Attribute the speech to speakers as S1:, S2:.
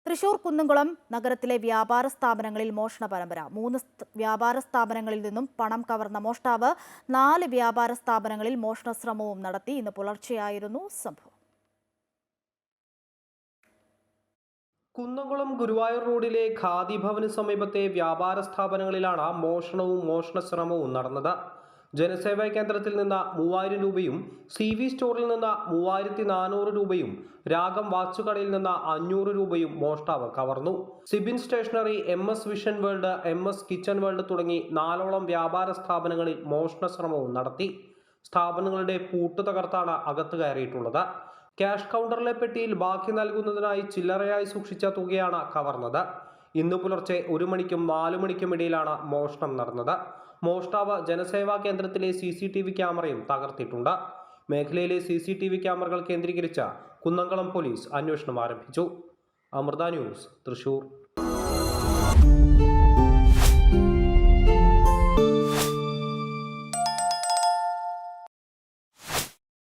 S1: തൃശൂർ കുന്നംകുളം നഗരത്തിലെ വ്യാപാര സ്ഥാപനങ്ങളിൽ മോഷണ പരമ്പര. 3 വ്യാപാര സ്ഥാപനങ്ങളിൽ നിന്നും പണം കവർന്ന മോഷ്ടാവ് 4 വ്യാപാര സ്ഥാപനങ്ങളിൽ മോഷണ ശ്രമവും നടത്തി. ഇന്ന് പുലർച്ചെയായിരുന്നു സംഭവം.
S2: കുന്നംകുളം ഗുരുവായൂർ റോഡിലെ ഖാദി ഭവന് സമീപത്തെ വ്യാപാര സ്ഥാപനങ്ങളിലാണ് മോഷണവും മോഷണ ശ്രമവും നടന്നത്. ജനസേവാ കേന്ദ്രത്തിൽ നിന്ന് 3000 രൂപയും CV സ്റ്റോറിൽ നിന്ന് 3400 രൂപയും രാഗം വാച്ചുകടയിൽ നിന്ന് 500 രൂപയും മോഷ്ടാവ് കവർന്നു. Sibin stationery, MS vision world, MS kitchen world തുടങ്ങി 4ഓളം വ്യാപാര സ്ഥാപനങ്ങളിൽ മോഷണ ശ്രമവും നടത്തി. സ്ഥാപനങ്ങളുടെ പൂട്ട് തകർത്താണ് അകത്ത് കയറിയിട്ടുള്ളത്. ക്യാഷ് കൗണ്ടറിലെ പെട്ടിയിൽ ബാക്കി നൽകുന്നതിനായി ചില്ലറയായി സൂക്ഷിച്ച തുകയാണ് കവർന്നത്. ഇന്ന് പുലർച്ചെ 1 മണിക്കും 4 മണിക്കും ഇടയിലാണ് മോഷണം നടന്നത്. മോഷ്ടാവ് ജനസേവാ കേന്ദ്രത്തിലെ CCTV ക്യാമറയും തകർത്തിട്ടുണ്ട്. മേഖലയിലെ CCTV ക്യാമറകൾ കേന്ദ്രീകരിച്ച് കുന്നംകുളം പോലീസ് അന്വേഷണം ആരംഭിച്ചു. അമൃത ന്യൂസ്, തൃശൂർ.